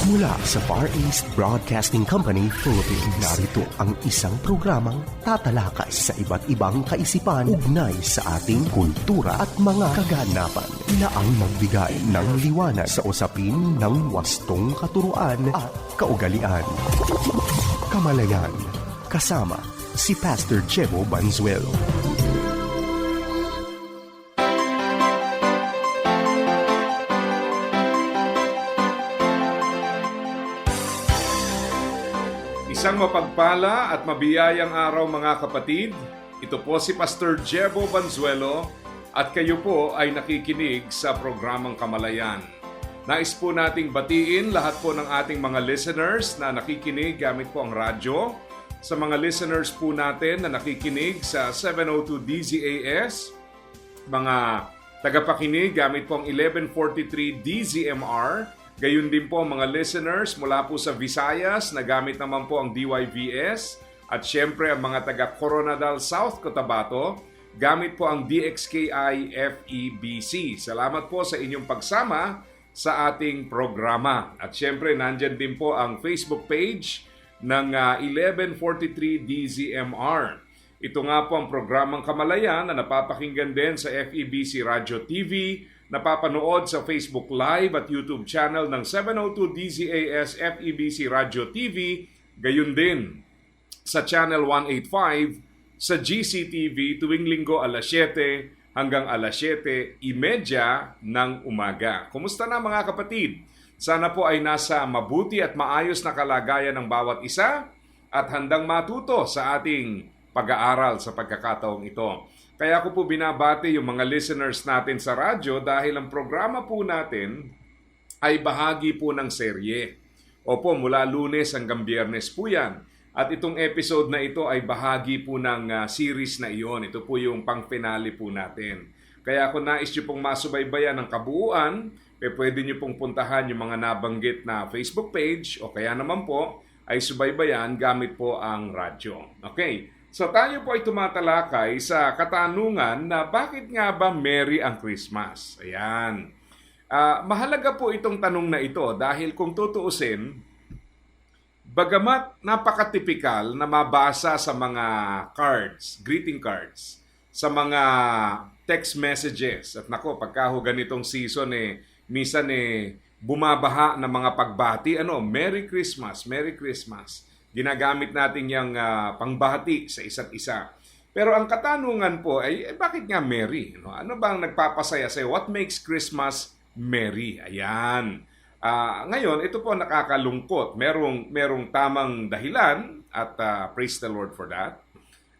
Mula sa Far East Broadcasting Company, Philippines, narito ang isang programang tatalakay sa iba't ibang kaisipan ugnay sa ating kultura at mga kaganapan na ang magbigay ng liwanag sa usapin ng wastong katuruan at kaugalian. Kamalayan, kasama si Pastor Jebo Banzuelo. Isang mapagpala at mabiyayang araw mga kapatid. Ito po si Pastor Jebo Banzuelo at kayo po ay nakikinig sa programang Kamalayan. Nais po nating batiin lahat po ng ating mga listeners na nakikinig gamit po ang radyo. Sa mga listeners po natin na nakikinig sa 702 DZAS, mga tagapakinig gamit po ang 1143 DZMR, gayon din po mga listeners mula po sa Visayas na gamit naman po ang DYVS at syempre ang mga taga Coronadal South Cotabato gamit po ang DXKI FEBC. Salamat po sa inyong pagsama sa ating programa. At syempre nandyan din po ang Facebook page ng 1143 DZMR. Ito nga po ang programang Kamalayan na napapakinggan din sa FEBC Radio TV, napapanood sa Facebook Live at YouTube channel ng 702 DZAS FEBC Radio TV, gayon din sa Channel 185 sa GCTV tuwing linggo alas 7 hanggang alas 7:30 ng umaga. Kumusta na mga kapatid? Sana po ay nasa mabuti at maayos na kalagayan ng bawat isa at handang matuto sa ating pag-aaral sa pagkakataong ito. Kaya ko po binabati yung mga listeners natin sa radyo dahil ang programa po natin ay bahagi po ng serye. Opo, mula Lunes hanggang Biyernes po yan. At itong episode na ito ay bahagi po ng series na iyon. Ito po yung pang-finale po natin. Kaya kung nais nyo pong masubaybayan ng kabuuan, pwede nyo pong puntahan yung mga nabanggit na Facebook page o kaya naman po ay subaybayan gamit po ang radyo. Okay. So tayo po ay tumatalakay sa katanungan na bakit nga ba merry ang Christmas? Ayan. Mahalaga po itong tanong na ito dahil kung tutuusin, bagamat napaka-typical na mabasa sa mga cards, greeting cards, sa mga text messages, at nako, pagka ho ganitong season minsan bumabaha ng mga pagbati, Merry Christmas, Merry Christmas. Ginagamit natin yung pangbahati sa isa't isa. Pero ang katanungan po ay bakit nga merry? Ano bang nagpapasaya sa'yo? What makes Christmas merry? Ayan. Ngayon, ito po nakakalungkot. Merong tamang dahilan at praise the Lord for that.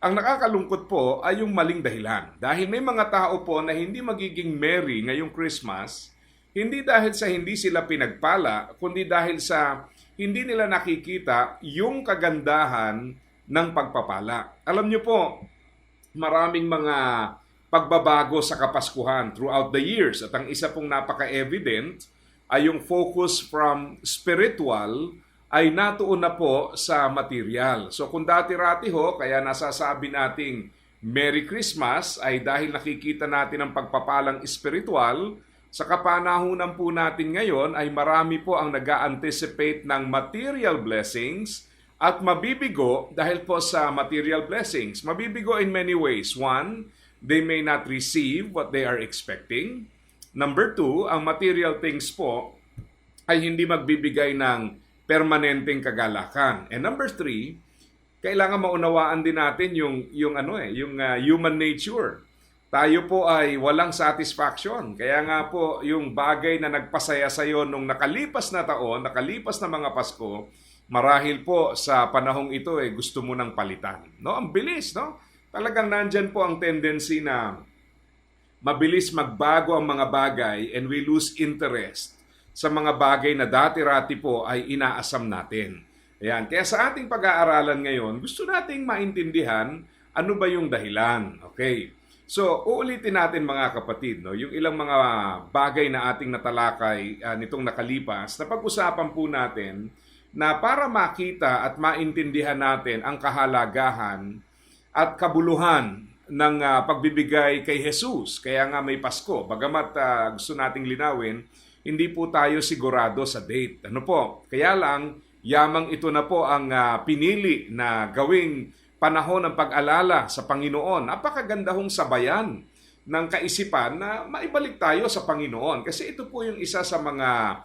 Ang nakakalungkot po ay yung maling dahilan. Dahil may mga tao po na hindi magiging merry ngayong Christmas, hindi dahil sa hindi sila pinagpala, kundi dahil sa hindi nila nakikita yung kagandahan ng pagpapala. Alam niyo po, maraming mga pagbabago sa Kapaskuhan throughout the years. At ang isa pong napaka-evident ay yung focus from spiritual ay natuon na po sa material. So kung dati-rati ho, kaya nasasabi nating Merry Christmas ay dahil nakikita natin ang pagpapalang spiritual. Sa kapanahunan po natin ngayon ay marami po ang nag-a-anticipate ng material blessings at mabibigo dahil po sa material blessings. Mabibigo in many ways. One, they may not receive what they are expecting. Number two, ang material things po ay hindi magbibigay ng permanenteng kagalakan. And number three, kailangan maunawaan din natin yung human nature. Tayo po ay walang satisfaction. Kaya nga po yung bagay na nagpasaya sa iyo nung nakalipas na taon, nakalipas na mga Pasko, marahil po sa panahong ito gusto mo nang palitan. Ang bilis, Talagang nandyan po ang tendency na mabilis magbago ang mga bagay and we lose interest sa mga bagay na dati-rati po ay inaasam natin. Ayan. Kaya sa ating pag-aaralan ngayon, gusto nating maintindihan ano ba yung dahilan. Okay. So, uulitin natin mga kapatid, yung ilang mga bagay na ating natalakay nitong nakalipas, na pag-usapan po natin na para makita at maintindihan natin ang kahalagahan at kabuluhan ng pagbibigay kay Jesus. Kaya nga may Pasko. Bagamat gusto nating linawin, hindi po tayo sigurado sa date. Ano po? Kaya lang, yamang ito na po ang pinili na gawing panahon ng pag-alala sa Panginoon. Napakaganda hong sabayan ng kaisipan na maibalik tayo sa Panginoon. Kasi ito po yung isa sa mga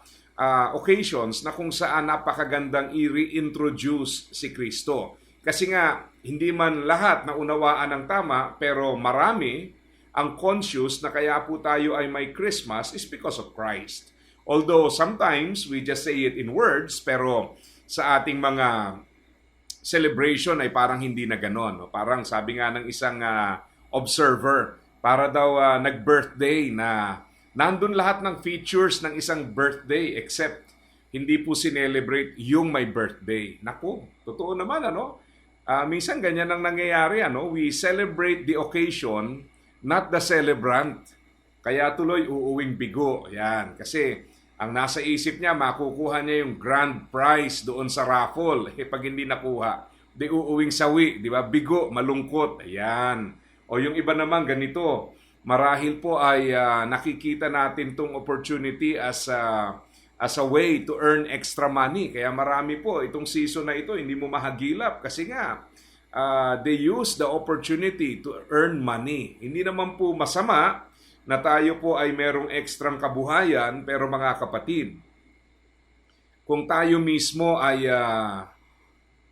occasions na kung saan napakagandang i-reintroduce si Kristo. Kasi nga, hindi man lahat na unawaan ng tama, pero marami ang conscious na kaya po tayo ay may Christmas is because of Christ. Although sometimes we just say it in words, pero sa ating mga celebration ay parang hindi na ganon. Parang sabi nga ng isang observer, para daw nag-birthday na nandun lahat ng features ng isang birthday except hindi po sinelebrate yung may birthday. Naku, totoo naman minsan ganyan ang nangyayari we celebrate the occasion, not the celebrant. Kaya tuloy uuwing bigo. Yan, kasi ang nasa isip niya makukuha niya yung grand prize doon sa raffle. Pag hindi nakuha, di uuwing sawi, di ba? Bigo, malungkot. Ayan. O yung iba naman ganito, marahil po ay nakikita natin tong opportunity as a way to earn extra money. Kaya marami po itong season na ito, hindi mo mahagilap kasi nga they use the opportunity to earn money. Hindi naman po masama na tayo po ay merong ekstrang kabuhayan, pero mga kapatid, kung tayo mismo ay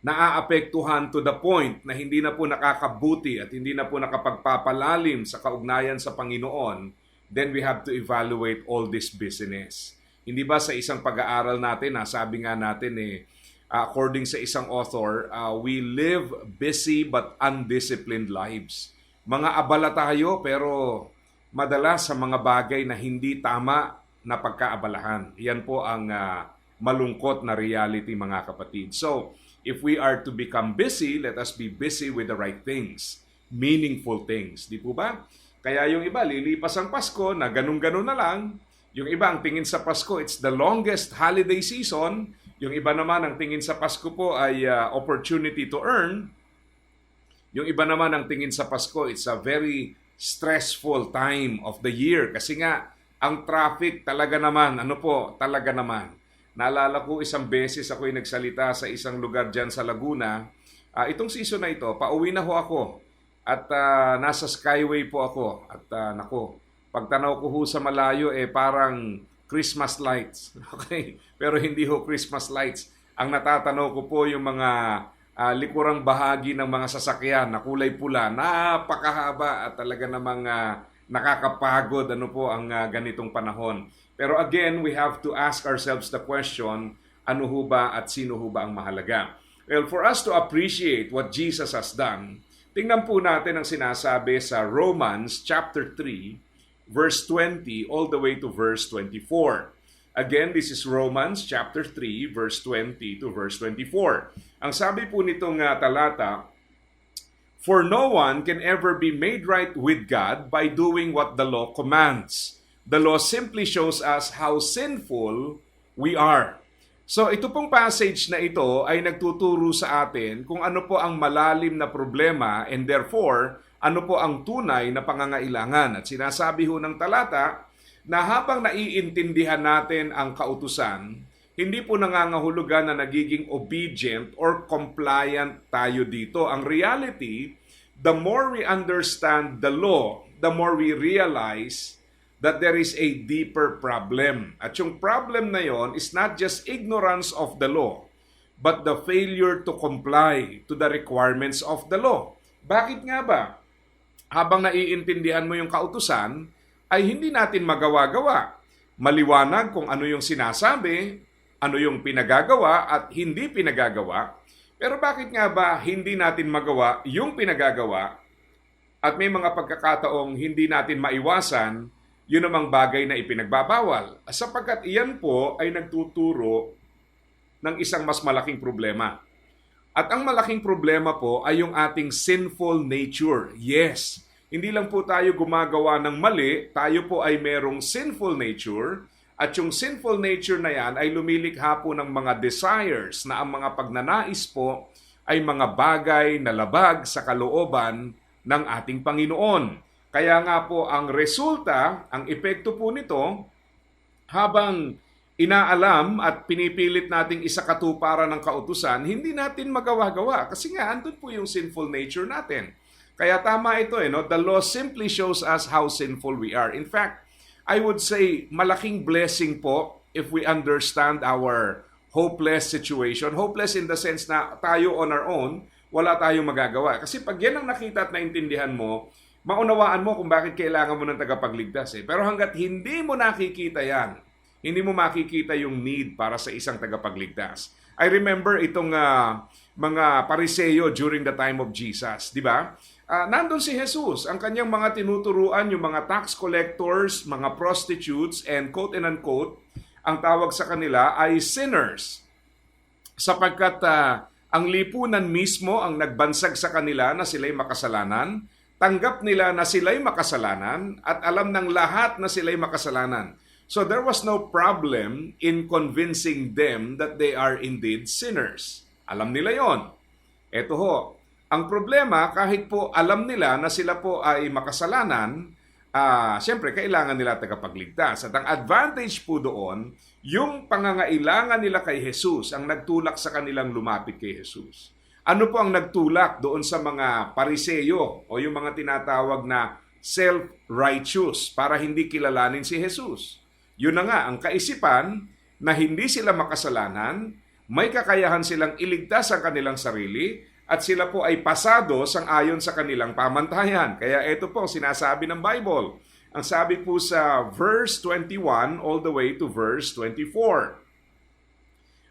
naaapektuhan to the point na hindi na po nakakabuti at hindi na po nakapagpapalalim sa kaugnayan sa Panginoon, then we have to evaluate all this business. Hindi ba sa isang pag-aaral natin, sabi nga natin according sa isang author, we live busy but undisciplined lives. Mga abala tayo pero madalas sa mga bagay na hindi tama na pagkaabalahan. Yan po ang malungkot na reality, mga kapatid. So, if we are to become busy, let us be busy with the right things, meaningful things. Di po ba? Kaya yung iba, lilipas ang Pasko na ganun-ganun na lang. Yung iba, ang tingin sa Pasko, it's the longest holiday season. Yung iba naman, ang tingin sa Pasko po ay opportunity to earn. Yung iba naman, ang tingin sa Pasko, it's a very stressful time of the year. Kasi nga, ang traffic talaga naman, talaga naman. Naalala ko isang beses ako'y nagsalita sa isang lugar dyan sa Laguna. Itong season na ito, pauwi na ho ako. At nasa Skyway po ako. At pagtanaw ko ho sa malayo, parang Christmas lights. Okay? Pero hindi ho Christmas lights. Ang natatanaw ko po yung mga likurang bahagi ng mga sasakyan na kulay pula. Napakahaba at talaga namang nakakapagod ang ganitong panahon. Pero again, we have to ask ourselves the question, ano ho ba at sino ho ba ang mahalaga? Well, for us to appreciate what Jesus has done, tingnan po natin ang sinasabi sa Romans chapter 3, verse 20 all the way to verse 24. Again, this is Romans chapter 3, verse 20 to verse 24. Ang sabi po nitong talata, "For no one can ever be made right with God by doing what the law commands. The law simply shows us how sinful we are." So ito pong passage na ito ay nagtuturo sa atin kung ano po ang malalim na problema and therefore ano po ang tunay na pangangailangan. At sinasabi ho ng talata na habang naiintindihan natin ang kautusan, hindi po nangangahulugan na nagiging obedient or compliant tayo dito. Ang reality, the more we understand the law, the more we realize that there is a deeper problem. At yung problem na yon is not just ignorance of the law, but the failure to comply to the requirements of the law. Bakit nga ba? Habang naiintindihan mo yung kautusan, ay hindi natin magawa-gawa. Maliwanag kung ano yung sinasabi, ano yung pinagagawa at hindi pinagagawa. Pero bakit nga ba hindi natin magawa yung pinagagawa at may mga pagkakataong hindi natin maiwasan yun namang bagay na ipinagbabawal? Sapagkat iyan po ay nagtuturo ng isang mas malaking problema. At ang malaking problema po ay yung ating sinful nature. Yes, hindi lang po tayo gumagawa ng mali, tayo po ay merong sinful nature. At yung sinful nature na yan ay lumilikha po ng mga desires na ang mga pagnanais po ay mga bagay na labag sa kalooban ng ating Panginoon. Kaya nga po ang resulta, ang epekto po nito habang inaalam at pinipilit nating isakatuparan ng kautusan, hindi natin magawa-gawa. Kasi nga, andun po yung sinful nature natin. Kaya tama ito, no? The law simply shows us how sinful we are. In fact, I would say, malaking blessing po if we understand our hopeless situation. Hopeless in the sense na tayo on our own, wala tayong magagawa. Kasi pag yan ang nakita at naintindihan mo, maunawaan mo kung bakit kailangan mo ng tagapagligtas. Pero hanggat hindi mo nakikita yan, hindi mo makikita yung need para sa isang tagapagligtas. I remember itong mga Pariseo during the time of Jesus, di ba? Nandun si Jesus, ang kanyang mga tinuturuan, yung mga tax collectors, mga prostitutes, and quote and unquote, ang tawag sa kanila ay sinners. Sapagkat ang lipunan mismo ang nagbansag sa kanila na sila'y makasalanan, tanggap nila na sila'y makasalanan, at alam ng lahat na sila'y makasalanan. So there was no problem in convincing them that they are indeed sinners. Alam nila yon. Ito ho, ang problema kahit po alam nila na sila po ay makasalanan, siyempre kailangan nila tagapagligtas. At ang advantage po doon, yung pangangailangan nila kay Jesus ang nagtulak sa kanilang lumapit kay Jesus. Ano po ang nagtulak doon sa mga Pariseo o yung mga tinatawag na self-righteous para hindi kilalanin si Jesus? Yun na nga, ang kaisipan na hindi sila makasalanan, may kakayahan silang iligtas ang kanilang sarili, at sila po ay pasado sang-ayon sa kanilang pamantayan. Kaya ito po sinasabi ng Bible. Ang sabi po sa verse 21 all the way to verse 24.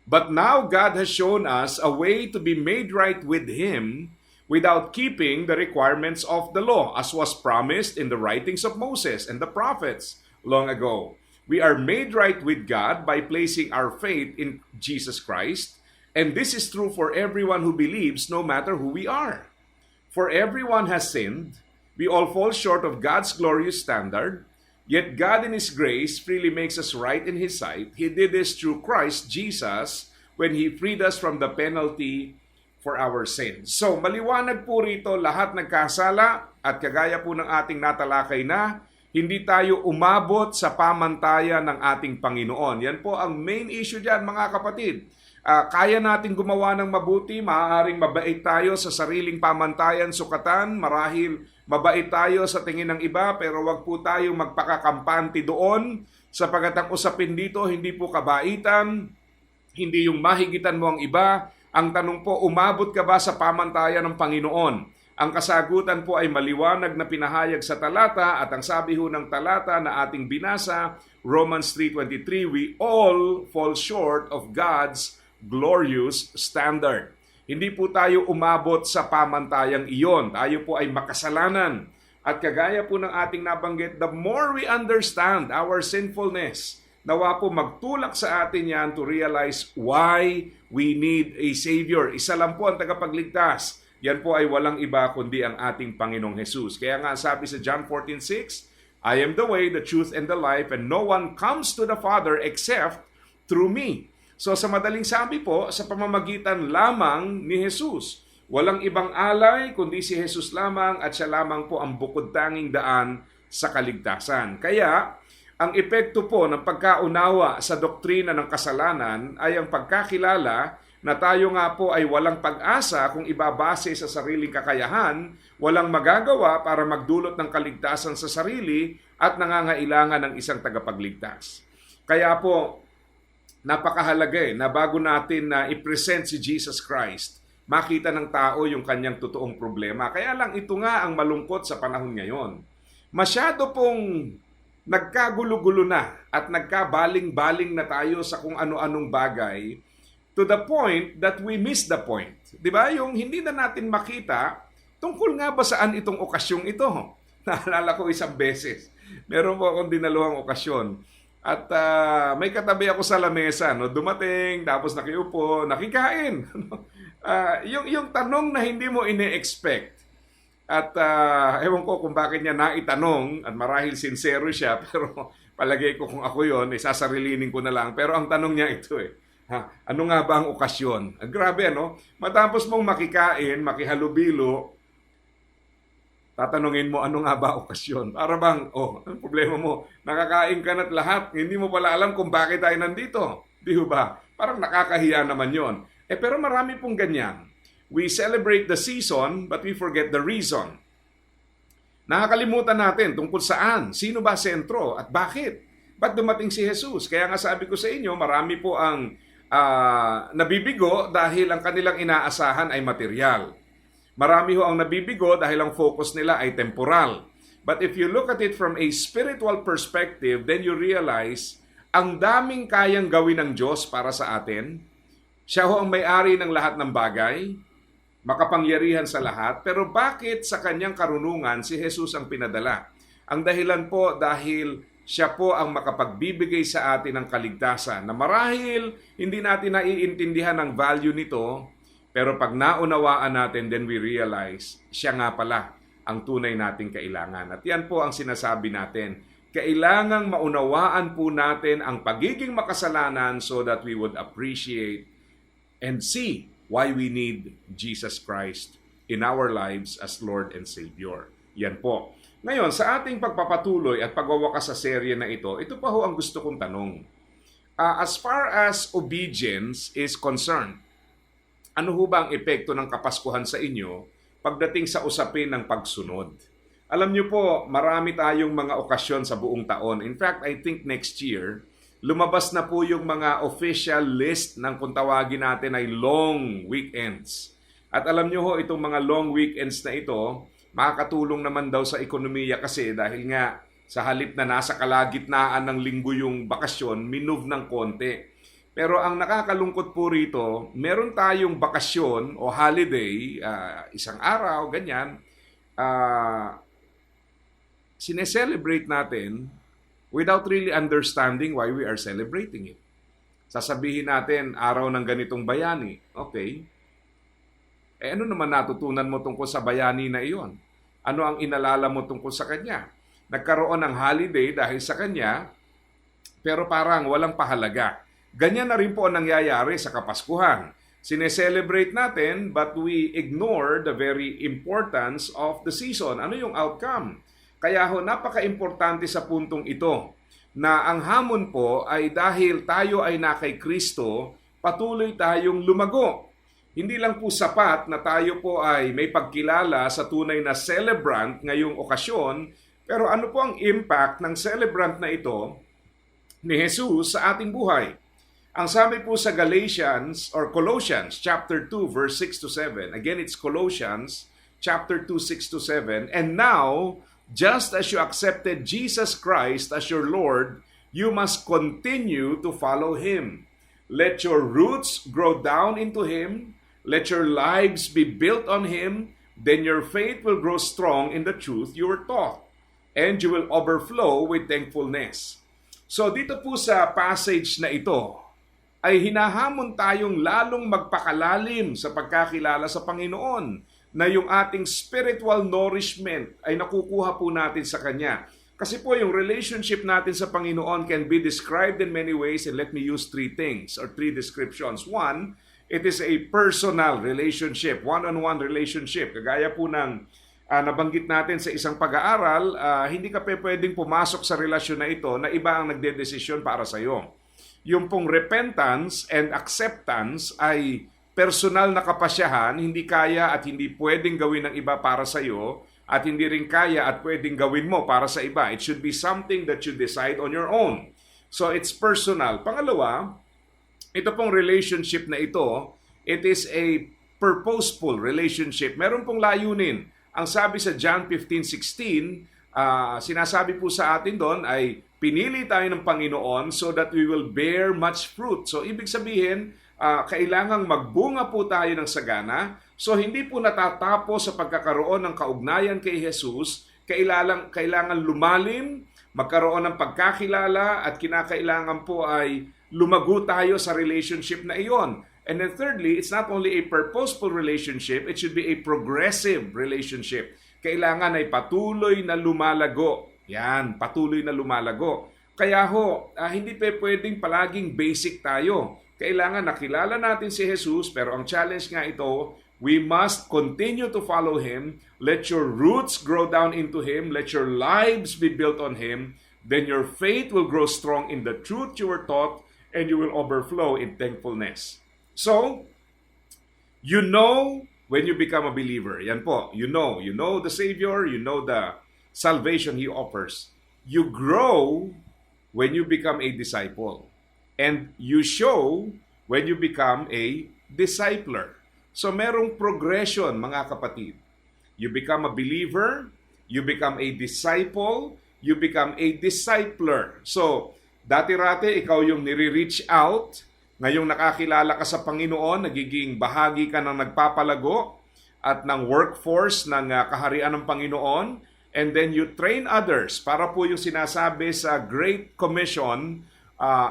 But now God has shown us a way to be made right with Him without keeping the requirements of the law, as was promised in the writings of Moses and the prophets long ago. We are made right with God by placing our faith in Jesus Christ, and this is true for everyone who believes, no matter who we are. For everyone has sinned, we all fall short of God's glorious standard, yet God in His grace freely makes us right in His sight. He did this through Christ Jesus when He freed us from the penalty for our sins. So, maliwanag po rito, lahat nagkasala, at kagaya po ng ating natalakay na, hindi tayo umabot sa pamantayan ng ating Panginoon. Yan po ang main issue dyan, mga kapatid. Kaya natin gumawa ng mabuti, maaaring mabait tayo sa sariling pamantayan, sukatan, marahil mabait tayo sa tingin ng iba, pero wag po tayong magpakakampante doon, sapagat ang usapin dito, hindi po kabaitan, hindi yung mahigitan mo ang iba. Ang tanong po, umabot ka ba sa pamantayan ng Panginoon? Ang kasagutan po ay maliwanag na pinahayag sa talata, at ang sabi ho ng talata na ating binasa, Romans 3:23, we all fall short of God's glorious standard. Hindi po tayo umabot sa pamantayang iyon. Tayo po ay makasalanan. At kagaya po ng ating nabanggit, the more we understand our sinfulness, nawa po magtulak sa atin yan to realize why we need a Savior. Isa lang po ang tagapagligtas. Yan po ay walang iba kundi ang ating Panginoong Jesus. Kaya nga sabi sa John 14:6, I am the way, the truth, and the life, and no one comes to the Father except through me. So sa madaling sabi po, sa pamamagitan lamang ni Jesus. Walang ibang alay kundi si Jesus lamang, at siya lamang po ang bukod-tanging daan sa kaligtasan. Kaya ang epekto po ng pagkaunawa sa doktrina ng kasalanan ay ang pagkakilala na tayo nga po ay walang pag-asa kung ibabase sa sariling kakayahan, walang magagawa para magdulot ng kaligtasan sa sarili, at nangangailangan ng isang tagapagligtas. Kaya po, napakahalaga na bago natin na i-present si Jesus Christ, makita ng tao yung kanyang totoong problema. Kaya lang ito nga ang malungkot sa panahon ngayon. Masyado pong nagkagulo-gulo na at nagkabaling-baling na tayo sa kung ano-anong bagay, to the point that we miss the point. Di ba? Yung hindi na natin makita, tungkol nga ba saan itong okasyong ito? Naalala ko isang beses. Meron po akong dinaluhang okasyon. At may katabi ako sa lamesa. No? Dumating, tapos nakiupo, nakikain. yung tanong na hindi mo ine-expect. At ewan ko kung bakit niya naitanong, at marahil sincero siya, pero palagay ko kung ako yun, sasarilinin ko na lang. Pero ang tanong niya ito ano nga ba ang okasyon? Grabe, ano? Matapos mong makikain, makihalubilo, Tatanungin mo, ano nga ba okasyon? Para bang, ang problema mo, nakakain ka na't lahat, hindi mo pala alam kung bakit tayo nandito. Di ba? Parang nakakahiya naman yon. Pero marami pong ganyan. We celebrate the season, but we forget the reason. Nakakalimutan natin tungkol saan, sino ba sentro at bakit? Ba't dumating si Jesus? Kaya nga sabi ko sa inyo, marami po ang nabibigo dahil ang kanilang inaasahan ay material. Marami ho ang nabibigo dahil ang focus nila ay temporal. But if you look at it from a spiritual perspective, then you realize ang daming kayang gawin ng Diyos para sa atin. Siya ho ang may-ari ng lahat ng bagay, makapangyarihan sa lahat, pero bakit sa kanyang karunungan si Jesus ang pinadala? Ang dahilan po dahil siya po ang makapagbibigay sa atin ng kaligtasan na marahil hindi natin naiintindihan ang value nito, pero pag naunawaan natin, then we realize siya nga pala ang tunay nating kailangan. At yan po ang sinasabi natin. Kailangang maunawaan po natin ang pagiging makasalanan so that we would appreciate and see why we need Jesus Christ in our lives as Lord and Savior. Yan po. Ngayon, sa ating pagpapatuloy at pagwawakas sa serye na ito pa ho ang gusto kong tanong. As far as obedience is concerned, ano ho ba ang epekto ng Kapaskuhan sa inyo pagdating sa usapin ng pagsunod? Alam niyo po, marami tayong mga okasyon sa buong taon. In fact, I think next year, lumabas na po yung mga official list ng kung tawagin natin ay long weekends. At alam niyo ho, itong mga long weekends na ito, makakatulong naman daw sa ekonomiya kasi dahil nga sa halip na nasa kalagitnaan ng linggo yung bakasyon, minove ng konti. Pero ang nakakalungkot po rito, meron tayong bakasyon o holiday, isang araw, ganyan, sineselebrate natin without really understanding why we are celebrating it. Sasabihin natin, araw ng ganitong bayani. Okay. Ano naman natutunan mo tungkol sa bayani na iyon? Ano ang inalala mo tungkol sa kanya? Nagkaroon ng holiday dahil sa kanya, pero parang walang pahalaga. Ganyan na rin po ang nangyayari sa Kapaskuhan. Sineselebrate natin, but we ignore the very importance of the season. Ano yung outcome? Kaya ho, napaka-importante sa puntong ito na ang hamon po ay dahil tayo ay na kay Kristo, patuloy tayong lumago. Hindi lang po sapat na tayo po ay may pagkilala sa tunay na celebrant ngayong okasyon, pero ano po ang impact ng celebrant na ito ni Jesus sa ating buhay? Ang sabi po sa Galatians or Colossians chapter 2 verse 6 to 7. Again, it's Colossians chapter 2 6 to 7. And now, just as you accepted Jesus Christ as your Lord, you must continue to follow Him. Let your roots grow down into Him. Let your lives be built on Him. Then your faith will grow strong in the truth you were taught. And you will overflow with thankfulness. So dito po sa passage na ito, ay hinahamon tayong lalong magpakalalim sa pagkakilala sa Panginoon na yung ating spiritual nourishment ay nakukuha po natin sa Kanya. Kasi po yung relationship natin sa Panginoon can be described in many ways, and let me use three things or three descriptions. One, it is a personal relationship, one-on-one relationship. Kagaya po ng nabanggit natin sa isang pag-aaral, hindi ka pwedeng pumasok sa relasyon na ito na iba ang nagdedesisyon para sa iyo. Yung pong repentance and acceptance ay personal na kapasyahan, hindi kaya at hindi pwedeng gawin ng iba para sa iyo at hindi rin kaya at pwedeng gawin mo para sa iba. It should be something that you decide on your own. So it's personal. Pangalawa, ito pong relationship na ito, it is a purposeful relationship. Meron pong layunin. Ang sabi sa John 15:16, sinasabi po sa atin doon ay pinili tayo ng Panginoon so that we will bear much fruit. So ibig sabihin, kailangang magbunga po tayo ng sagana. So hindi po natatapos sa pagkakaroon ng kaugnayan kay Jesus. Kailangan lumalim, magkaroon ng pagkakilala at kinakailangan po ay lumago tayo sa relationship na iyon. And then thirdly, it's not only a purposeful relationship, it should be a progressive relationship. Kailangan ay patuloy na lumalago. Yan, patuloy na lumalago. Kaya ho, hindi pwedeng palaging basic tayo. Kailangan nakilala natin si Jesus, pero ang challenge nga ito, We must continue to follow Him. Let your roots grow down into Him. Let your lives be built on Him. Then your faith will grow strong in the truth you were taught, and you will overflow in thankfulness. So, you know when you become a believer. Yan po, you know the Savior, you know the salvation He offers. You grow when you become a disciple. And you show when you become a discipler. So merong progression, mga kapatid. You become a believer, you become a disciple, you become a discipler. So, dati-rate ikaw yung nire-reach out, ngayong nakakilala ka sa Panginoon, nagiging bahagi ka ng nagpapalago at ng workforce ng kaharian ng Panginoon, and then you train others para po yung sinasabi sa Great Commission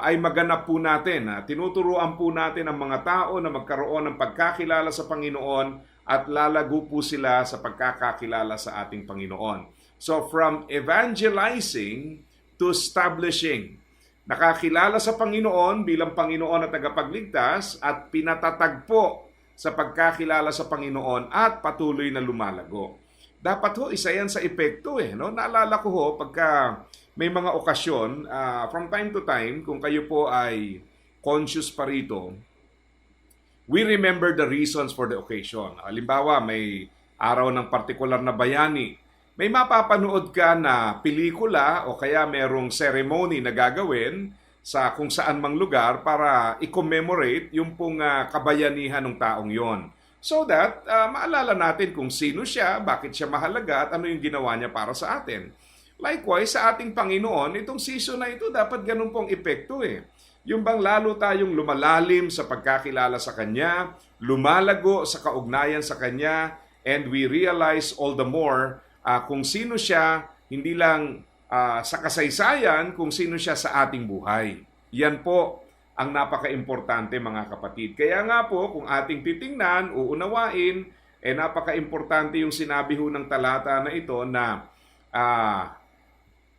ay maganap po natin. Tinuturuan po natin ang mga tao na magkaroon ng pagkakilala sa Panginoon at lalago po sila sa pagkakakilala sa ating Panginoon. So from evangelizing to establishing, nakakilala sa Panginoon bilang Panginoon at tagapagligtas at pinatatagpo sa pagkakilala sa Panginoon at patuloy na lumalago. Dapat ho, isa yan sa epekto no? Naalala ko ho, pagka may mga okasyon, from time to time, kung kayo po ay conscious pa rito, we remember the reasons for the occasion. Halimbawa, may araw ng partikular na bayani. May mapapanood ka na pelikula o kaya merong ceremony na gagawin sa kung saan mang lugar para i-commemorate yung pong kabayanihan ng taong yon. So that maalala natin kung sino siya, bakit siya mahalaga at ano yung ginawa niya para sa atin. Likewise, sa ating Panginoon, itong season na ito dapat ganun pong epekto Yung bang lalo tayong lumalalim sa pagkakilala sa Kanya, lumalago sa kaugnayan sa Kanya, and we realize all the more kung sino siya, hindi lang sa kasaysayan, kung sino siya sa ating buhay. Yan po ang napaka-importante, mga kapatid. Kaya nga po, kung ating titingnan, uunawain, napaka-importante yung sinabi ho ng talata na ito na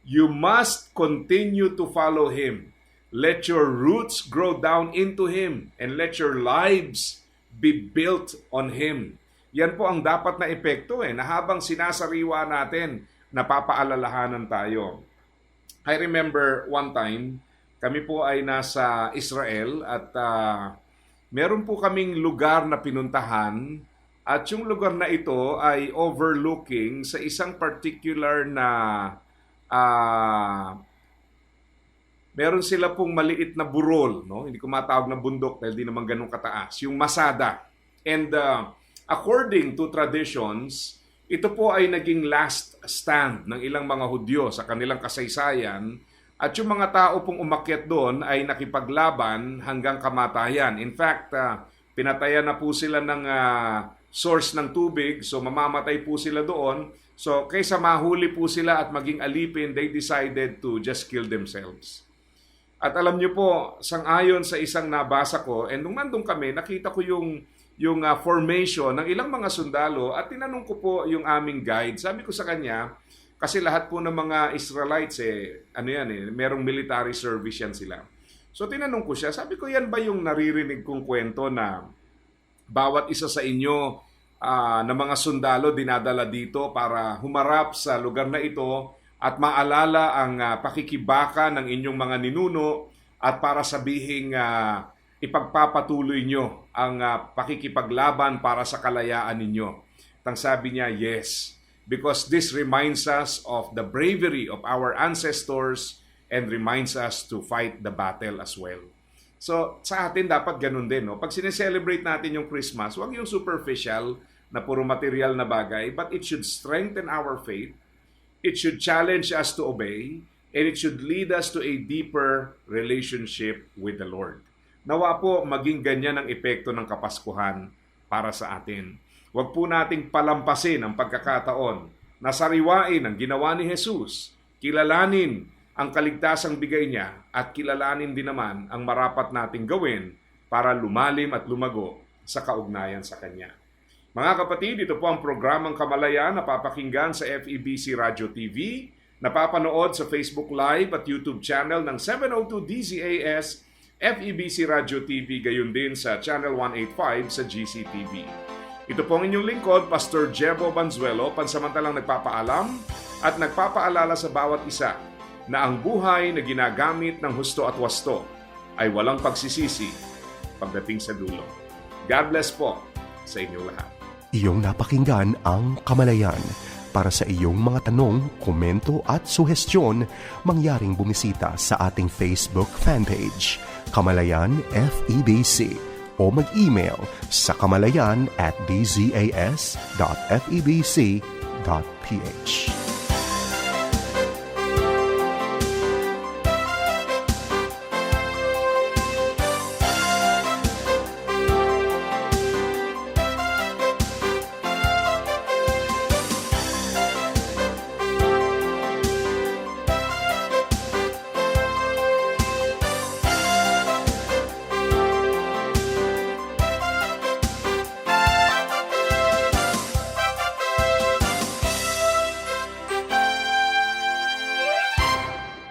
you must continue to follow Him. Let your roots grow down into Him and let your lives be built on Him. Yan po ang dapat na epekto na habang sinasariwa natin, napapaalalahanan tayo. I remember one time, kami po ay nasa Israel at meron po kaming lugar na pinuntahan at yung lugar na ito ay overlooking sa isang particular na meron sila pong maliit na burol, no? Hindi ko matawag na bundok dahil di naman ganun kataas, yung Masada. And according to traditions, ito po ay naging last stand ng ilang mga Hudyo sa kanilang kasaysayan at yung mga tao pong umakyat doon ay nakipaglaban hanggang kamatayan. In fact, pinatayan na po sila ng source ng tubig, so mamamatay po sila doon. So, kaysa mahuli po sila at maging alipin, they decided to just kill themselves. At alam niyo po, sang-ayon sa isang nabasa ko, and nung nandun kami, nakita ko yung formation ng ilang mga sundalo at tinanong ko po yung aming guide. Sabi ko sa kanya, kasi lahat po ng mga Israelites, merong military service yan sila. So, tinanong ko siya, sabi ko, yan ba yung naririnig kong kwento na bawat isa sa inyo na mga sundalo dinadala dito para humarap sa lugar na ito at maalala ang pakikibaka ng inyong mga ninuno at para sabihing ipagpapatuloy nyo ang pakikipaglaban para sa kalayaan ninyo. Tang sabi niya, yes, because this reminds us of the bravery of our ancestors and reminds us to fight the battle as well. So, sa atin dapat ganun din. No? Pag sineselebrate natin yung Christmas, huwag yung superficial na puro material na bagay, but it should strengthen our faith, it should challenge us to obey, and it should lead us to a deeper relationship with the Lord. Nawa po maging ganyan ang epekto ng Kapaskuhan para sa atin. Huwag po nating palampasin ang pagkakataon na sariwain ang ginawa ni Jesus, kilalanin ang kaligtasang bigay niya at kilalanin din naman ang marapat nating gawin para lumalim at lumago sa kaugnayan sa Kanya. Mga kapatid, ito po ang programang Kamalayan na papakinggan sa FEBC Radio TV, napapanood sa Facebook Live at YouTube channel ng 702 DZAS, FEBC Radio TV, gayon din sa Channel 185 sa GCTV. Ito po ang inyong lingkod, Pastor Jebo Banzuelo, pansamantalang nagpapaalam at nagpapaalala sa bawat isa na ang buhay na ginagamit ng husto at wasto ay walang pagsisisi pagdating sa dulo. God bless po sa inyong lahat. Iyong napakinggan ang Kamalayan. Para sa iyong mga tanong, komento at suhestyon, mangyaring bumisita sa ating Facebook fanpage, Kamalayan FEBC, o mag-email sa kamalayan@dzas.febc.ph.